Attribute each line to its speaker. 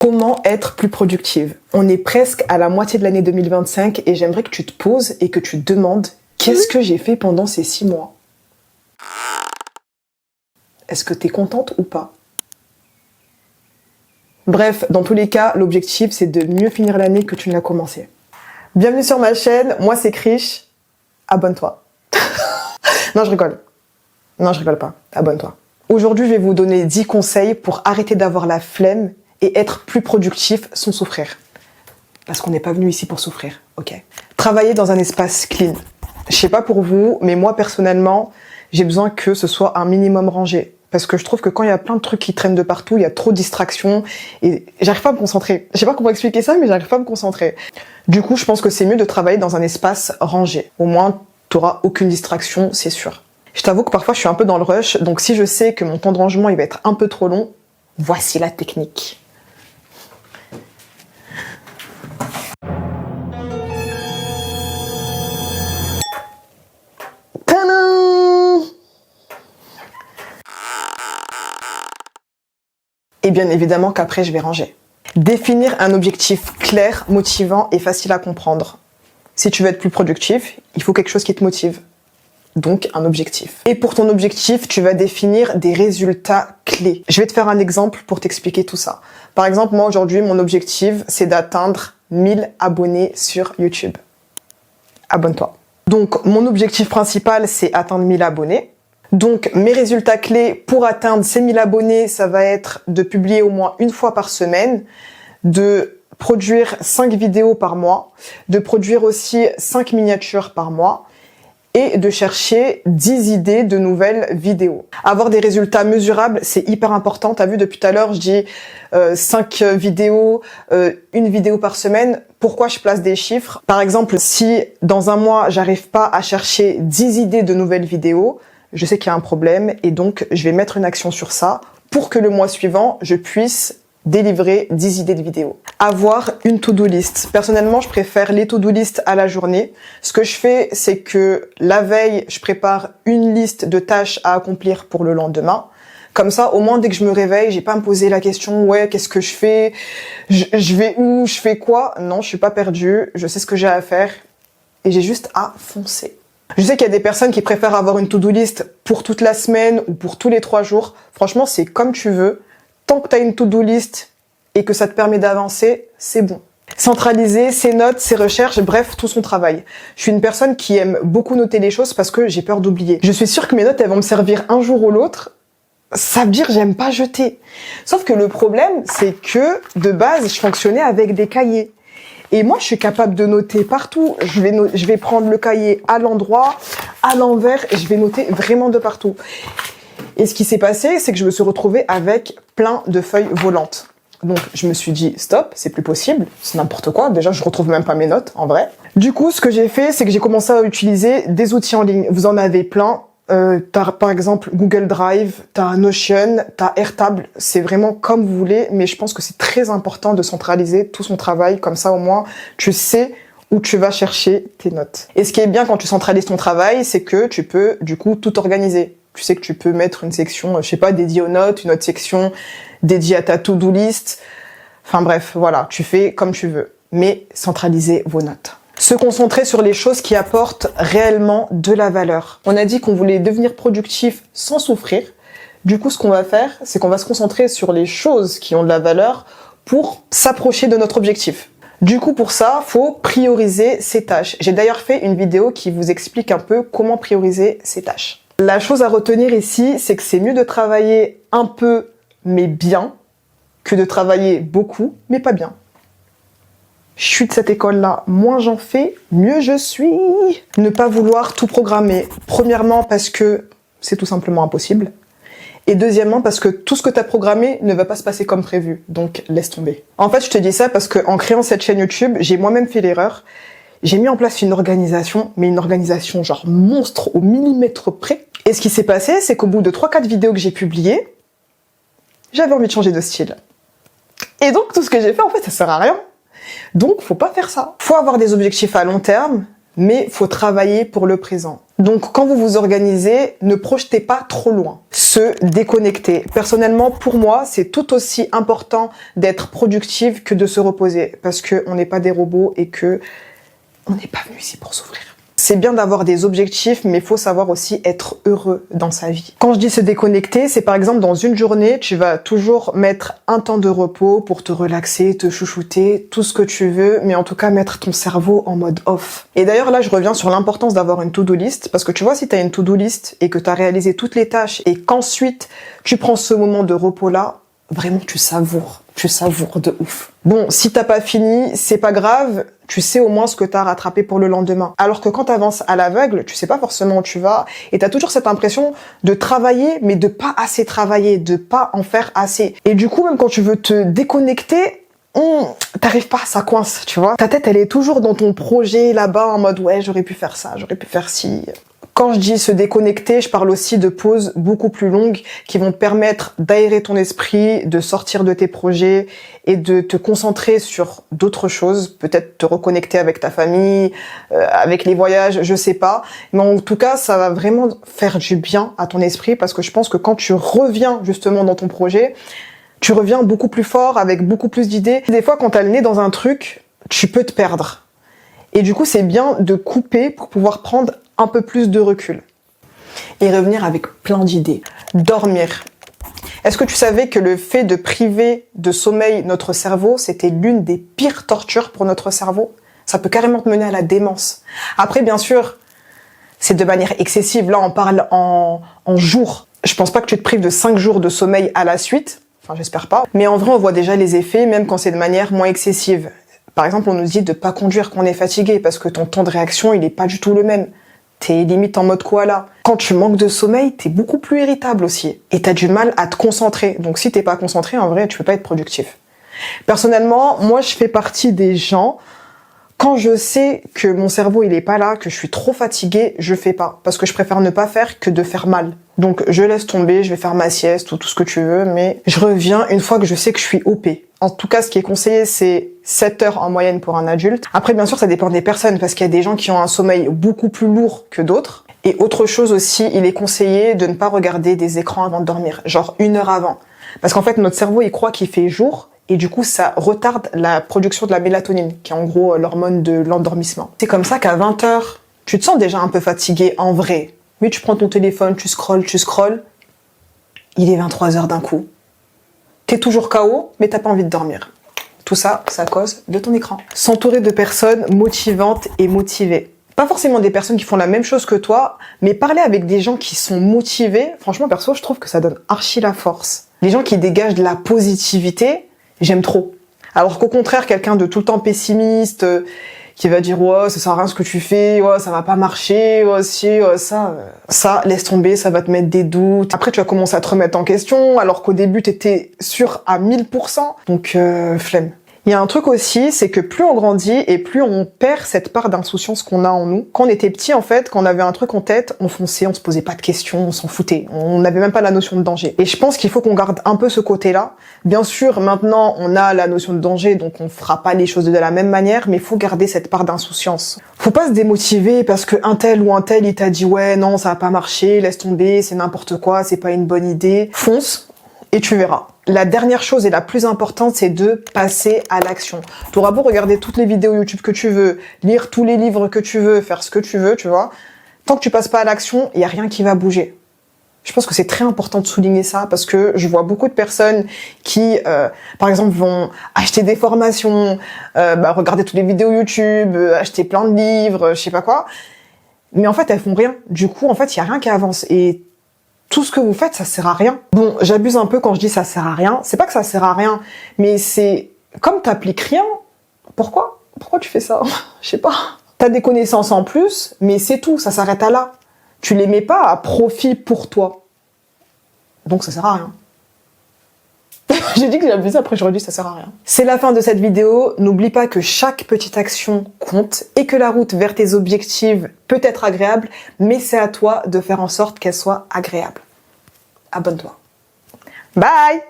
Speaker 1: Comment être plus productive? On est presque à la moitié de l'année 2025 et j'aimerais que tu te poses et que tu te demandes qu'est-ce que j'ai fait pendant ces 6 mois? Est-ce que tu es contente ou pas? Bref, dans tous les cas, l'objectif c'est de mieux finir l'année que tu ne l'as commencé. Bienvenue sur ma chaîne, moi c'est Krish, abonne-toi. Non, je rigole. Non, je rigole pas, abonne-toi. Aujourd'hui, je vais vous donner 10 conseils pour arrêter d'avoir la flemme et être plus productif sans souffrir. Parce qu'on n'est pas venu ici pour souffrir, ok? Travailler dans un espace clean. Je sais pas pour vous, mais moi personnellement, j'ai besoin que ce soit un minimum rangé. Parce que je trouve que quand il y a plein de trucs qui traînent de partout, il y a trop de distractions et j'arrive pas à me concentrer. Je sais pas comment expliquer ça, mais j'arrive pas à me concentrer. Du coup, je pense que c'est mieux de travailler dans un espace rangé. Au moins, t'auras aucune distraction, c'est sûr. Je t'avoue que parfois je suis un peu dans le rush, donc si je sais que mon temps de rangement il va être un peu trop long, voici la technique. Tadam! Et bien évidemment qu'après je vais ranger. Définir un objectif clair, motivant et facile à comprendre. Si tu veux être plus productif, il faut quelque chose qui te motive. Donc un objectif. Et pour ton objectif, tu vas définir des résultats clés. Je vais te faire un exemple pour t'expliquer tout ça. Par exemple, moi aujourd'hui, mon objectif, c'est d'atteindre 1000 abonnés sur YouTube. Abonne-toi. Donc mon objectif principal, c'est atteindre 1000 abonnés. Donc mes résultats clés pour atteindre ces 1000 abonnés, ça va être de publier au moins une fois par semaine, de produire 5 vidéos par mois, de produire aussi 5 miniatures par mois, et de chercher 10 idées de nouvelles vidéos. Avoir des résultats mesurables, c'est hyper important. T'as vu depuis tout à l'heure, je dis 5 vidéos, une vidéo par semaine. Pourquoi je place des chiffres? Par exemple, si dans un mois, j'arrive pas à chercher 10 idées de nouvelles vidéos, je sais qu'il y a un problème et donc je vais mettre une action sur ça pour que le mois suivant, je puisse délivrer 10 idées de vidéos. Avoir une to-do list. Personnellement, je préfère les to-do list à la journée. Ce que je fais, c'est que la veille, je prépare une liste de tâches à accomplir pour le lendemain. Comme ça, au moins, dès que je me réveille, j'ai pas à me poser la question, ouais, qu'est-ce que je fais? Je vais où? Je fais quoi? Non, je suis pas perdue. Je sais ce que j'ai à faire et j'ai juste à foncer. Je sais qu'il y a des personnes qui préfèrent avoir une to-do list pour toute la semaine ou pour tous les 3 jours. Franchement, c'est comme tu veux. Tant que tu as une to-do list et que ça te permet d'avancer, c'est bon. Centraliser ses notes, ses recherches, bref, tout son travail. Je suis une personne qui aime beaucoup noter les choses parce que j'ai peur d'oublier. Je suis sûre que mes notes, elles vont me servir un jour ou l'autre. Ça veut dire j'aime pas jeter. Sauf que le problème, c'est que de base, je fonctionnais avec des cahiers. Et moi, je suis capable de noter partout. Je vais prendre le cahier à l'endroit, à l'envers, et je vais noter vraiment de partout. Et ce qui s'est passé, c'est que je me suis retrouvée avec plein de feuilles volantes. Donc, je me suis dit, stop, c'est plus possible, c'est n'importe quoi. Déjà, je retrouve même pas mes notes, en vrai. Du coup, ce que j'ai fait, c'est que j'ai commencé à utiliser des outils en ligne. Vous en avez plein. T'as, par exemple, Google Drive, t'as Notion, t'as Airtable. C'est vraiment comme vous voulez, mais je pense que c'est très important de centraliser tout son travail. Comme ça, au moins, tu sais où tu vas chercher tes notes. Et ce qui est bien quand tu centralises ton travail, c'est que tu peux, du coup, tout organiser. Tu sais que tu peux mettre une section, je sais pas, dédiée aux notes, une autre section dédiée à ta to-do list. Enfin bref, voilà, tu fais comme tu veux. Mais centralisez vos notes. Se concentrer sur les choses qui apportent réellement de la valeur. On a dit qu'on voulait devenir productif sans souffrir. Du coup, ce qu'on va faire, c'est qu'on va se concentrer sur les choses qui ont de la valeur pour s'approcher de notre objectif. Du coup, pour ça, faut prioriser ses tâches. J'ai d'ailleurs fait une vidéo qui vous explique un peu comment prioriser ses tâches. La chose à retenir ici, c'est que c'est mieux de travailler un peu, mais bien, que de travailler beaucoup, mais pas bien. Je suis de cette école-là. Moins j'en fais, mieux je suis. Ne pas vouloir tout programmer. Premièrement, parce que c'est tout simplement impossible. Et deuxièmement, parce que tout ce que tu as programmé ne va pas se passer comme prévu. Donc, laisse tomber. En fait, je te dis ça parce qu'en créant cette chaîne YouTube, j'ai moi-même fait l'erreur. J'ai mis en place une organisation, mais une organisation genre monstre au millimètre près. Et ce qui s'est passé, c'est qu'au bout de 3-4 vidéos que j'ai publiées, j'avais envie de changer de style. Et donc, tout ce que j'ai fait, en fait, ça sert à rien. Donc, faut pas faire ça. Faut avoir des objectifs à long terme, mais faut travailler pour le présent. Donc quand vous vous organisez, ne projetez pas trop loin. Se déconnecter. Personnellement, pour moi, c'est tout aussi important d'être productive que de se reposer, parce qu'on n'est pas des robots et que on n'est pas venu ici pour souffrir. C'est bien d'avoir des objectifs, mais il faut savoir aussi être heureux dans sa vie. Quand je dis se déconnecter, c'est par exemple dans une journée, tu vas toujours mettre un temps de repos pour te relaxer, te chouchouter, tout ce que tu veux, mais en tout cas mettre ton cerveau en mode off. Et d'ailleurs là, je reviens sur l'importance d'avoir une to-do list, parce que tu vois, si tu as une to-do list et que tu as réalisé toutes les tâches et qu'ensuite tu prends ce moment de repos-là, vraiment tu savoures de ouf. Bon, si t'as pas fini, c'est pas grave, tu sais au moins ce que t'as rattrapé pour le lendemain. Alors que quand t'avances à l'aveugle, tu sais pas forcément où tu vas, et t'as toujours cette impression de travailler, mais de pas assez travailler, de pas en faire assez. Et du coup, même quand tu veux te déconnecter, t'arrives pas, ça coince, tu vois. Ta tête, elle est toujours dans ton projet là-bas, en mode ouais, j'aurais pu faire ça, j'aurais pu faire ci. Quand je dis se déconnecter, je parle aussi de pauses beaucoup plus longues qui vont te permettre d'aérer ton esprit, de sortir de tes projets et de te concentrer sur d'autres choses, peut-être te reconnecter avec ta famille, avec les voyages, je sais pas. Mais en tout cas, ça va vraiment faire du bien à ton esprit parce que je pense que quand tu reviens justement dans ton projet, tu reviens beaucoup plus fort, avec beaucoup plus d'idées. Des fois, quand t'as le nez dans un truc, tu peux te perdre. Et du coup, c'est bien de couper pour pouvoir prendre un peu plus de recul. Et revenir avec plein d'idées. Dormir. Est-ce que tu savais que le fait de priver de sommeil notre cerveau, c'était l'une des pires tortures pour notre cerveau? Ça peut carrément te mener à la démence. Après, bien sûr, c'est de manière excessive. Là, on parle en jours. Je pense pas que tu te prives de 5 jours de sommeil à la suite. Enfin, j'espère pas. Mais en vrai, on voit déjà les effets, même quand c'est de manière moins excessive. Par exemple, on nous dit de pas conduire quand on est fatigué parce que ton temps de réaction, il est pas du tout le même. T'es limite en mode koala. Quand tu manques de sommeil, t'es beaucoup plus irritable aussi. Et t'as du mal à te concentrer. Donc si t'es pas concentré, en vrai, tu peux pas être productif. Personnellement, moi, je fais partie des gens, quand je sais que mon cerveau, il est pas là, que je suis trop fatiguée, je fais pas. Parce que je préfère ne pas faire que de faire mal. Donc je laisse tomber, je vais faire ma sieste ou tout ce que tu veux, mais je reviens une fois que je sais que je suis OP. En tout cas, ce qui est conseillé, c'est 7 heures en moyenne pour un adulte. Après, bien sûr, ça dépend des personnes, parce qu'il y a des gens qui ont un sommeil beaucoup plus lourd que d'autres. Et autre chose aussi, il est conseillé de ne pas regarder des écrans avant de dormir, genre 1 heure avant. Parce qu'en fait, notre cerveau, il croit qu'il fait jour, et du coup, ça retarde la production de la mélatonine, qui est en gros l'hormone de l'endormissement. C'est comme ça qu'à 20 heures, tu te sens déjà un peu fatigué, en vrai. Mais tu prends ton téléphone, tu scrolles, il est 23 heures d'un coup. T'es toujours KO, mais t'as pas envie de dormir. Tout ça, c'est à cause de ton écran. S'entourer de personnes motivantes et motivées. Pas forcément des personnes qui font la même chose que toi, mais parler avec des gens qui sont motivés, franchement, perso, je trouve que ça donne archi la force. Les gens qui dégagent de la positivité, j'aime trop. Alors qu'au contraire, quelqu'un de tout le temps pessimiste, qui va dire ouais, ça sert à rien ce que tu fais, ouais, ça va pas marcher, ouais, si, ouais, ça laisse tomber, ça va te mettre des doutes. Après tu vas commencer à te remettre en question alors qu'au début t'étais sûr à 1000%. Donc flemme. Il y a un truc aussi, c'est que plus on grandit et plus on perd cette part d'insouciance qu'on a en nous. Quand on était petit, en fait, quand on avait un truc en tête, on fonçait, on se posait pas de questions, on s'en foutait. On n'avait même pas la notion de danger. Et je pense qu'il faut qu'on garde un peu ce côté-là. Bien sûr, maintenant, on a la notion de danger, donc on fera pas les choses de la même manière, mais il faut garder cette part d'insouciance. Faut pas se démotiver parce que un tel ou un tel, il t'a dit ouais, non, ça va pas marcher, laisse tomber, c'est n'importe quoi, c'est pas une bonne idée. Fonce et tu verras. La dernière chose et la plus importante, c'est de passer à l'action. Tu auras beau regarder toutes les vidéos YouTube que tu veux, lire tous les livres que tu veux, faire ce que tu veux, tu vois. Tant que tu passes pas à l'action, il y a rien qui va bouger. Je pense que c'est très important de souligner ça parce que je vois beaucoup de personnes qui, par exemple, vont acheter des formations, regarder toutes les vidéos YouTube, acheter plein de livres, je sais pas quoi. Mais en fait, elles font rien. Du coup, en fait, il y a rien qui avance. Et tout ce que vous faites, ça sert à rien. Bon, j'abuse un peu quand je dis ça sert à rien. C'est pas que ça sert à rien, mais c'est comme t'appliques rien. Pourquoi tu fais ça? Je sais pas. T'as des connaissances en plus, mais c'est tout. Ça s'arrête à là. Tu les mets pas à profit pour toi. Donc ça sert à rien. J'ai dit que j'abusais, après j'aurais dit ça sert à rien. C'est la fin de cette vidéo. N'oublie pas que chaque petite action compte et que la route vers tes objectifs peut être agréable, mais c'est à toi de faire en sorte qu'elle soit agréable. Abonne-toi. Bye!